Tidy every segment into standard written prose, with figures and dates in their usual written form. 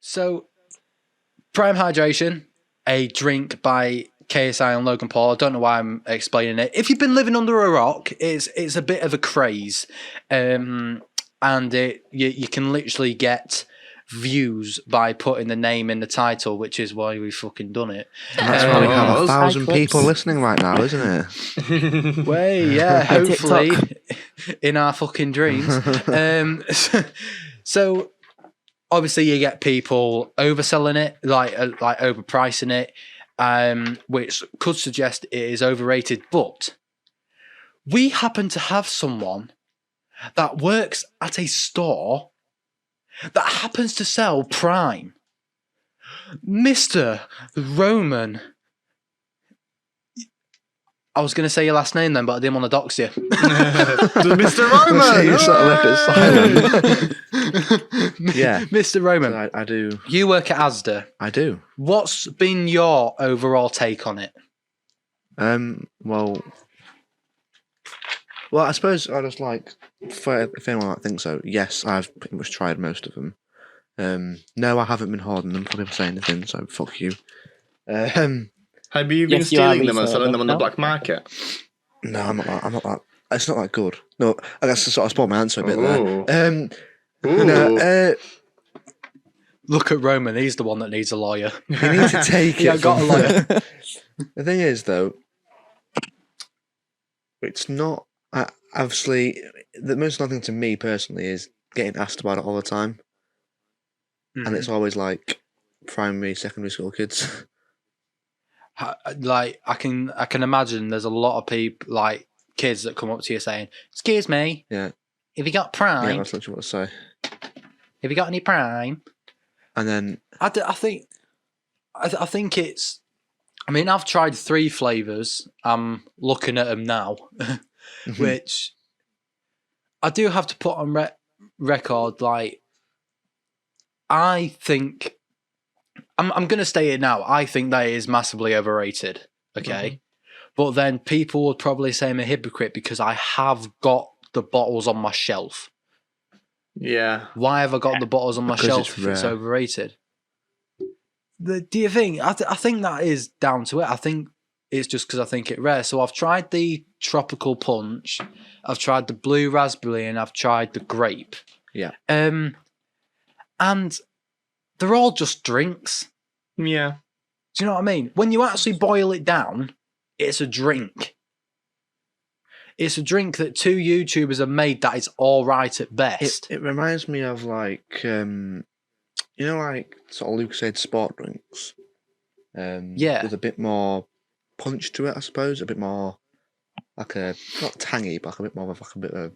So, Prime Hydration, a drink by KSI and Logan Paul. I don't know why I'm explaining it. If you've been living under a rock, it's a bit of a craze, and you can literally get views by putting the name in the title, which is why we fucking done it. And that's why we have 1,000 people listening right now, isn't it? Way, yeah, hopefully in our fucking dreams. So obviously you get people overselling it, like overpricing it, which could suggest it is overrated. But we happen to have someone that works at a store that happens to sell Prime. Mr. Roman. I was going to say your last name then, but I didn't want to dox you. Mr. Roman! You sort of left it silent. Yeah. Mr. Roman. So I do. You work at Asda. I do. What's been your overall take on it? Well, I suppose I just if anyone might think so, yes, I've pretty much tried most of them. No, I haven't been hoarding them for people saying anything, so fuck you. Have you been stealing them and selling them on the black market? No, I'm not that. It's not that good. No, I guess I sort of spoiled my answer a bit there. No, look at Roman. He's the one that needs a lawyer. You need to take it. I got a lawyer. The thing is, though, it's not. Obviously, the most annoying thing to me personally is getting asked about it all the time, and it's always like primary, secondary school kids. Like I can imagine there's a lot of people, like kids, that come up to you saying, "Excuse me, Yeah, have you got Prime? yeah, that's literally what I say. Have you got any Prime?" And then I think it's. I mean, I've tried 3 flavors. I'm looking at them now, which I do have to put on record. Like, I think I'm going to state it now. I think that is massively overrated. Okay, but then people would probably say I'm a hypocrite because I have got the bottles on my shelf. Yeah. Why have I got the bottles on my Because shelf if it's overrated? Do you think? I think that is down to it. I think it's just because I think it rare. So I've tried the tropical punch, I've tried the blue raspberry, and I've tried the grape. Yeah. And they're all just drinks. Yeah. Do you know what I mean? When you actually boil it down, it's a drink. It's a drink that 2 YouTubers have made that is all right at best. It reminds me of like like sort of Lucasade sport drinks. Yeah. With a bit more punch to it, I suppose. A bit more like not tangy, but like a bit more of like a bit of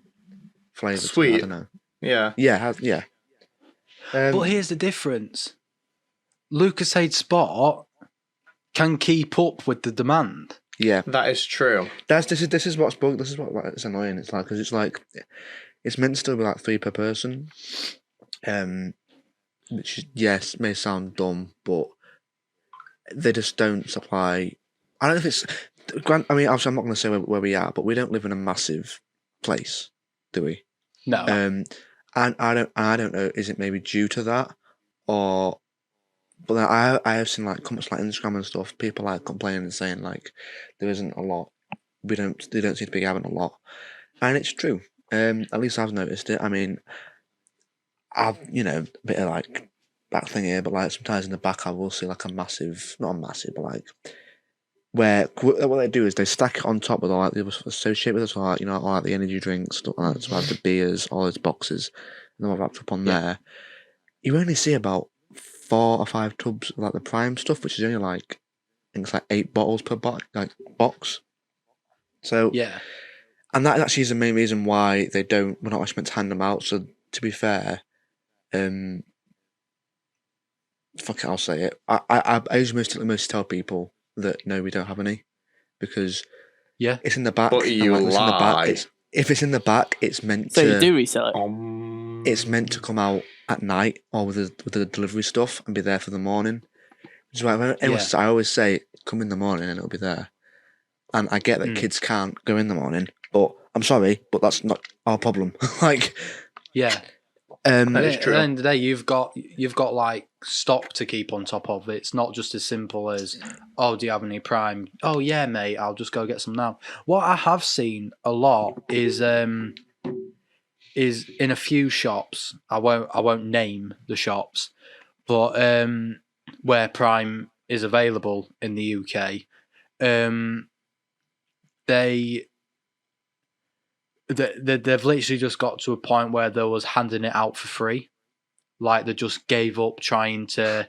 flavour. Sweet. I don't know. Yeah. Yeah, yeah. But here's the difference. Lucasade Sport can keep up with the demand. Yeah, That is true. this is what's it's annoying. It's like because it's meant to still be like 3 per person, which yes may sound dumb, but they just don't supply. I don't know if it's. I mean, obviously, I'm not going to say where we are, but we don't live in a massive place, do we? No. And I don't know. Is it maybe due to that, or? But then I have seen like comments like Instagram and stuff. People like complaining and saying like there isn't a lot. They don't seem to be having a lot, and it's true. At least I've noticed it. I mean, I've a bit of like back thing here, but like sometimes in the back I will see like a massive, not a massive, but like where what they do is they stack it on top with all like the other stuff associated with it, so like all like the energy drinks, stuff like that, so like the beers, all those boxes, and they're all wrapped up on there. You only see about 4 or 5 tubs of like the Prime stuff, which is only like I think it's like 8 bottles per box. So yeah. And that actually is the main reason why we're not actually meant to hand them out. So to be fair, fuck it, I'll say it. I usually mostly tell people that no, we don't have any, because it's in the back. But you lie. If it's in the back, it's meant So to. you do resell it? It's meant to come out at night or with the delivery stuff and be there for the morning. Which is why I always say, come in the morning and it'll be there. And I get that kids can't go in the morning, but I'm sorry, but that's not our problem. Yeah. That is true. At the end of the day, you've got like stock to keep on top of. It's not just as simple as, oh, do you have any Prime? Oh yeah, mate, I'll just go get some now. What I have seen a lot is in a few shops. I won't name the shops, but where Prime is available in the UK, they've literally just got to a point where they was handing it out for free. Like they just gave up trying to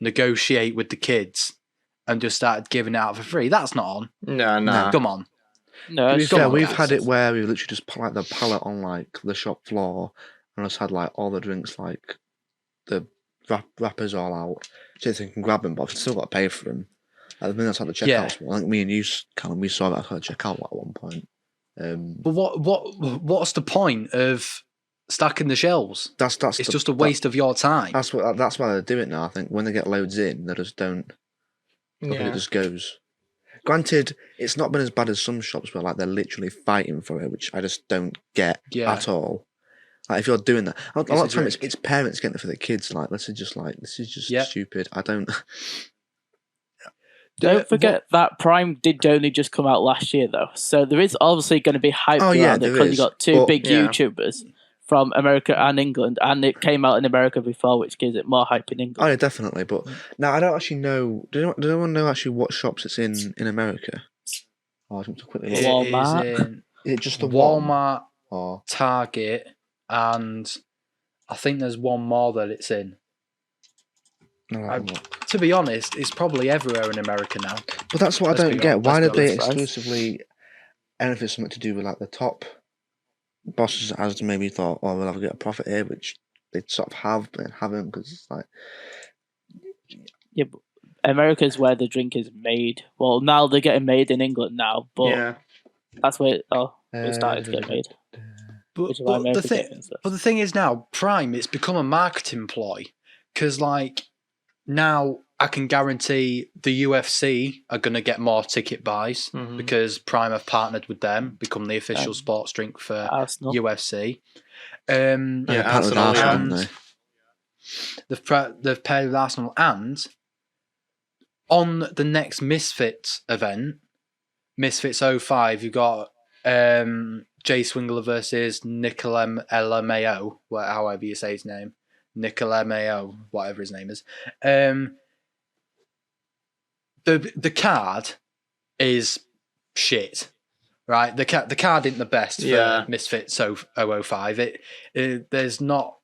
negotiate with the kids and just started giving it out for free. That's not on. No. Come on. To be fair, we've guys. had it where we literally just put like the pallet on like the shop floor and just had like all the drinks, like the wrappers all out, so they can grab them, but I've still got to pay for them. I think that's like the checkouts. I think me and you, Callum, we saw that at the checkout at one point. But what's the point of stacking the shelves? It's just a waste of your time. That's why they do it now. I think when they get loads in, they just don't. It just goes. Granted, it's not been as bad as some shops where like they're literally fighting for it, which I just don't get at all. Like if you're doing that, a lot of times it's parents getting it for their kids. Like this is just stupid. I don't. Don't forget that Prime did only just come out last year, though. So there is obviously going to be hype around it because you got two big YouTubers from America and England, and it came out in America before, which gives it more hype in England. Oh, yeah, definitely. But now I don't actually know. Does anyone know actually what shops it's in America? Oh, I just quickly look. Walmart. Is it just the Walmart, Target, and I think there's one more that it's in. To be honest, it's probably everywhere in America now. But that's what I don't get. Why did they exclusively, and if it's something to do with like the top bosses, as maybe thought, oh, we'll have to get a profit here, which they sort of have, but haven't, because it's like... Yeah, but America's where the drink is made. Well, now they're getting made in England now, but that's where it started to get made. But the thing is now, Prime, it's become a marketing ploy, because like, now I can guarantee the UFC are going to get more ticket buys because Prime have partnered with them, become the official sports drink for Arsenal. UFC. Arsenal, they've paired with Arsenal, and on the next Misfits event, Misfits 05, you've got Jay Swingler versus Nicola Mayo, however you say his name. Nicola Mayo, whatever his name is. The card is shit, right? The card isn't the best for Misfits 005. There's not.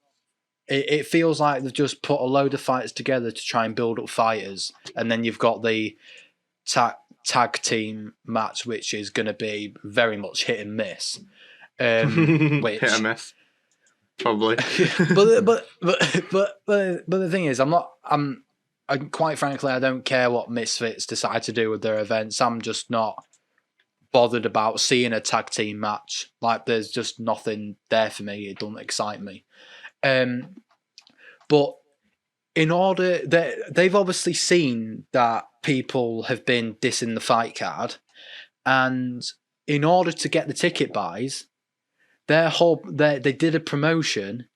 It feels like they've just put a load of fighters together to try and build up fighters, and then you've got the tag team match, which is going to be very much hit and miss. Which, hit and miss. Probably, but the thing is, I'm quite frankly, I don't care what Misfits decide to do with their events. I'm just not bothered about seeing a tag team match. Like, there's just nothing there for me. It doesn't excite me. But in order they've obviously seen that people have been dissing the fight card, and in order to get the ticket buys, they did a promotion.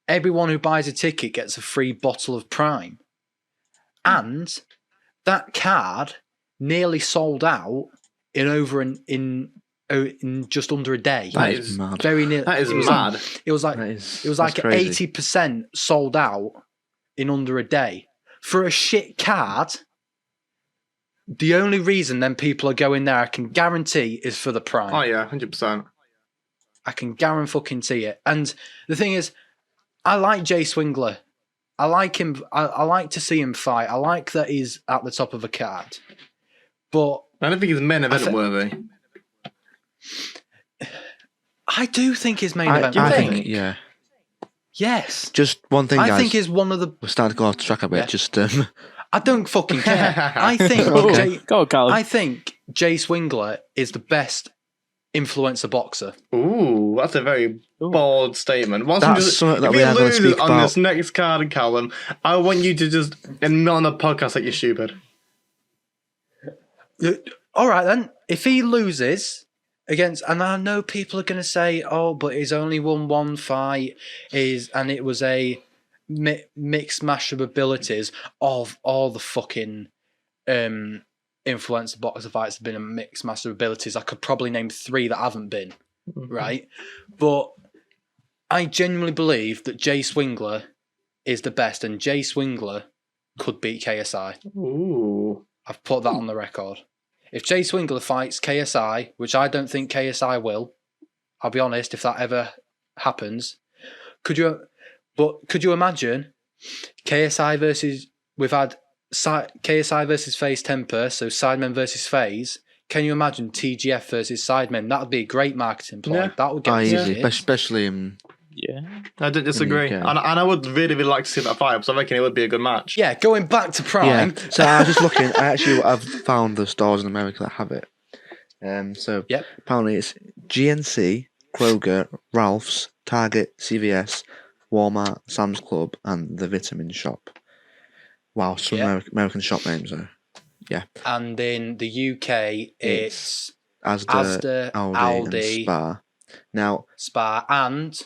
Everyone who buys a ticket gets a free bottle of Prime. And that card nearly sold out in just under a day. That is mad. Very near. That is mad. It was like 80% sold out in under a day. For a shit card, the only reason then people are going there, I can guarantee, is for the Prime. Oh yeah, 100%. I can guarantee it. And the thing is, I like Jay Swingler. I like him. I like to see him fight. I like that he's at the top of a card. But I don't think he's main event worthy. I do think he's main event worthy. Yeah. Yes. Just one thing, guys. I think he's one of the... We're starting to go off track a bit. Just I don't fucking care. I think Go on, Callum. I think Jay Swingler is the best influencer boxer. Ooh, that's a very bold statement. Something that we are going to speak on about. this next card, Callum, I want you to just admit on a podcast that you're stupid. All right then. If he loses and I know people are going to say, "Oh, but he's only won one fight," and it was a mixed mash of abilities of all the fucking influencer boxer fights have been a mixed mash of abilities. I could probably name 3 that haven't been, right? But I genuinely believe that Jay Swingler is the best, and Jay Swingler could beat KSI. Ooh. I've put that on the record. If Jay Swingler fights KSI, which I don't think KSI will, I'll be honest, if that ever happens, could you imagine KSI versus, we've had KSI versus FaZe Temper, so Sidemen versus FaZe. Can you imagine TGF versus Sidemen? That would be a great marketing ploy. Yeah. That would get easy, especially in... Yeah, I don't disagree, and I would really like to see that fight, because I reckon it would be a good match. Yeah, going back to Prime. Yeah. So I was just looking. I've found the stores in America that have it. Apparently it's GNC, Kroger, Ralph's, Target, CVS, Walmart, Sam's Club, and the Vitamin Shop. Wow, some American shop names though. Yeah. And in the UK, it's Asda, Aldi, and Spar. Now Spar and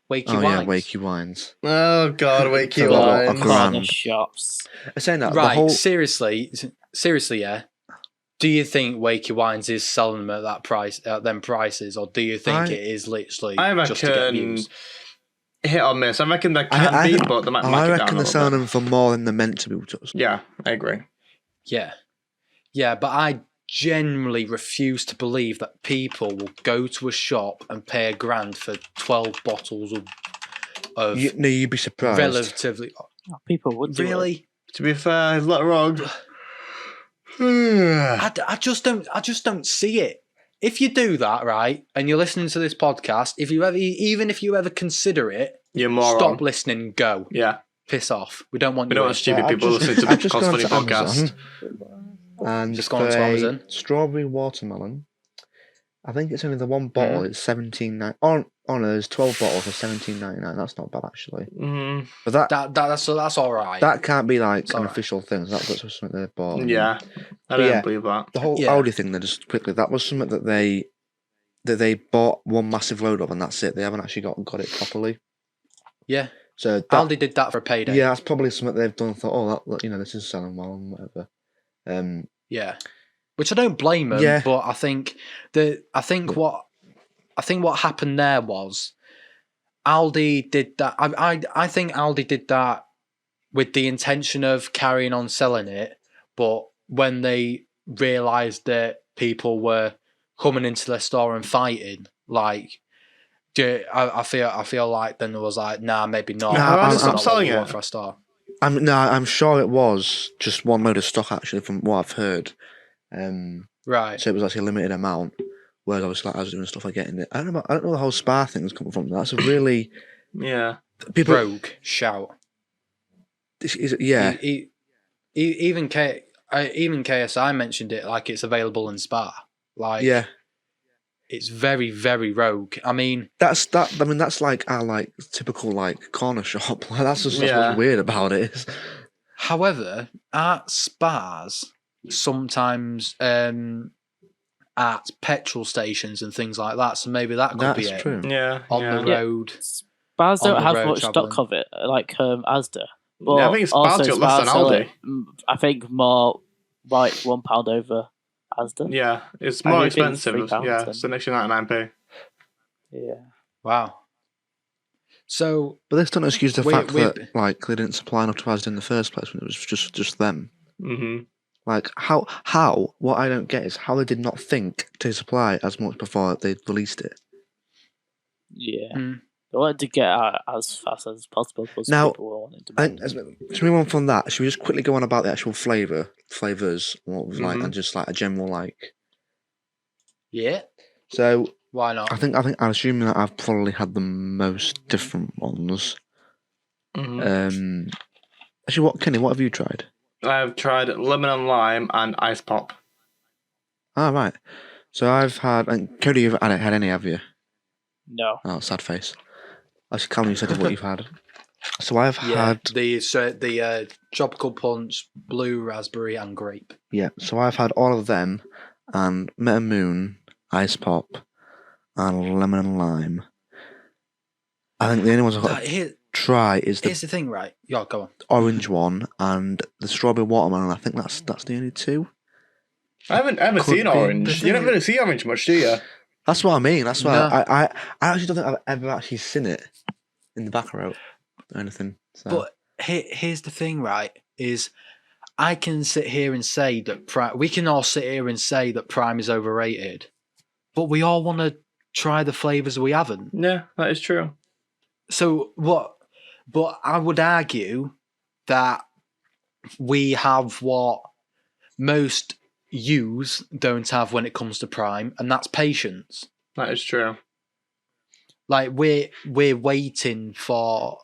Wakey Wines. Yeah, Wakey Wines. Oh God, Wakey Wines. Corner shops. I'm saying that right. Seriously, yeah. Do you think Wakey Wines is selling them at that price, at them prices, or do you think it is literally just to get views? Hit or miss. I reckon they can be, but they might. I reckon they're selling them for more than they're meant to be. Yeah, I agree. Yeah, but I genuinely refuse to believe that people will go to a shop and pay $1,000 for 12 bottles of you'd be surprised. Relatively, people would really. To be fair, he's not wrong. I just don't see it. If you do that, right, and you're listening to this podcast, even if you ever consider it, you're moron. Stop listening. Go. Yeah. Piss off. We don't want. We don't want stupid people listening to the Cost Funny podcast. And just gone to Amazon. Strawberry watermelon. I think it's only the one bottle. It's $17.99. Oh no, there's 12 bottles for $17.99. That's not bad actually. Mm. But that's all right. That can't be like an official thing. That's something they bought. Yeah, I don't believe that. The whole Aldi thing. Just quickly, that was something that they bought one massive load of, and that's it. They haven't actually got it properly. Yeah. So Aldi did that for a payday. Yeah, that's probably something they've done. Thought, oh, this is selling well and whatever. Yeah, which I don't blame them. Yeah. But I think what happened there was Aldi did that. I think Aldi did that with the intention of carrying on selling it, but when they realised that people were coming into their store and fighting, like. I feel like then there was like, nah, maybe not. I'm selling it for a start. I'm sure it was just one load of stock actually, from what I've heard. Right. So it was actually a limited amount. Whereas obviously I was doing stuff like getting it. I don't know the whole Spar thing's coming from. That's a really people rogue shout. Yeah. Even KSI mentioned it like it's available in Spar. Like it's very, very rogue. I mean, that's like our typical corner shop. That's just what's weird about it. However, at Spars, sometimes at petrol stations and things like that. So maybe that could be it. True. Yeah. On the road. Spars don't have much stock of it, like Asda. But I think Spars got less than Aldi. I think more £1 over Asda. Yeah, it's more expensive. Yeah, it's an extra 99p. Yeah. Wow. So, but this doesn't excuse the fact that they didn't supply enough to Asda in the first place when it was just them. Mm-hmm. How? What I don't get is how they did not think to supply as much before they released it. Yeah. They wanted to get out as fast as possible. Now, people wanted to should we move on from that? Should we just quickly go on about the actual flavors, what it was like, and just a general Yeah. So why not? I think I'm assuming that I've probably had the most different ones. Mm-hmm. Actually, what have you tried? I've tried lemon and lime and ice pop. Ah, right. So I've had, and Cody, you've had any, have you? No. Oh, sad face. Actually, Callum, you said what you've had. So I've had the tropical punch, blue raspberry, and grape. Yeah, so I've had all of them, and Meta Moon, Ice Pop, and Lemon and Lime. I think the only ones I've got to try is here's the thing, right? Yeah, go on. Orange one and the strawberry watermelon. I think that's the only two. I haven't seen orange. You don't really see orange much, do you? That's what I mean. That's why I actually don't think I've ever actually seen it in the back row or anything. So. But here's the thing, right? Is I can sit here and say that we can all sit here and say that Prime is overrated, but we all want to try the flavors we haven't. Yeah, that is true. So what? But I would argue that we have what most yous don't have when it comes to Prime, and that's patience. That is true. Like we're waiting for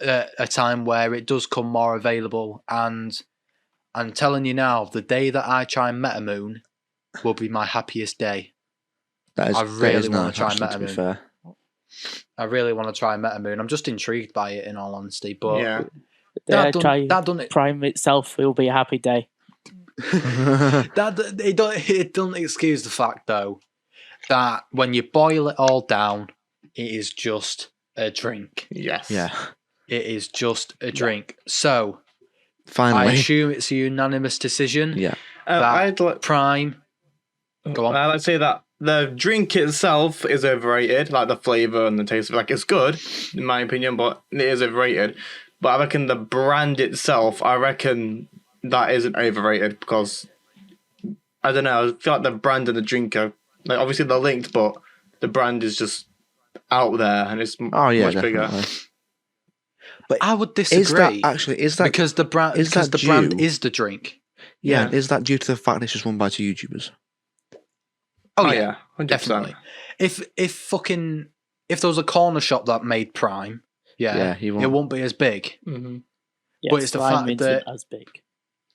a time where it does come more available, and I'm telling you now, the day that I try Meta Moon will be my happiest day. I really want to try Meta Moon. I really want to try Meta Moon. I'm just intrigued by it, in all honesty. But yeah, that done it. Prime itself will be a happy day. It doesn't excuse the fact, though, that when you boil it all down, it is just a drink. Yes. Yeah. It is just a drink. So, finally, I assume it's a unanimous decision. Yeah. Prime. Go on. I'd like to say that the drink itself is overrated, like the flavour and the taste of it. Like, it's good, in my opinion, but it is overrated. But I reckon the brand itself, that isn't overrated because, I don't know, I feel like the brand and the drink are, like, obviously they're linked, but the brand is just out there and it's much bigger. But I would disagree. Is that because the brand is the drink? Yeah. Is that due to the fact it's just run by two YouTubers? Oh yeah, 100%. Definitely. If there was a corner shop that made Prime, it won't be as big. Mm-hmm. Yes, but it's the fact that as big.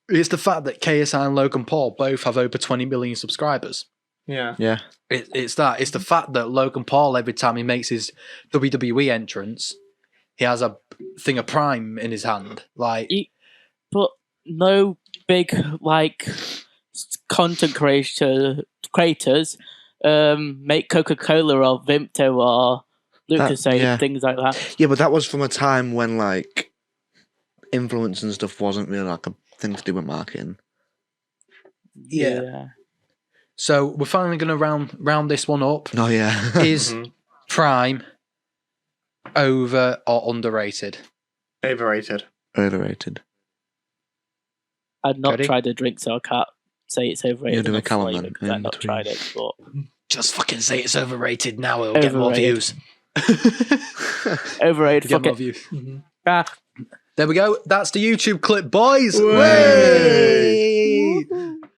It's the fact that KSI and Logan Paul both have over 20 million subscribers. Yeah. Yeah. It's that. It's the fact that Logan Paul, every time he makes his WWE entrance, he has a thing of Prime in his hand. But no big content creators make Coca-Cola or Vimto or Lucasade, things like that. Yeah, but that was from a time when influence and stuff wasn't really a thing to do with marketing. Yeah. So we're finally going to round this one up. Oh yeah. Is Prime over or underrated? Overrated. Overrated. I've not tried a drink, so I can't say it's overrated. You're doing Callum because I've not tried it. But just fucking say it's overrated now. It'll get more views. Overrated. Get more views. Ah. There we go. That's the YouTube clip, boys. Way!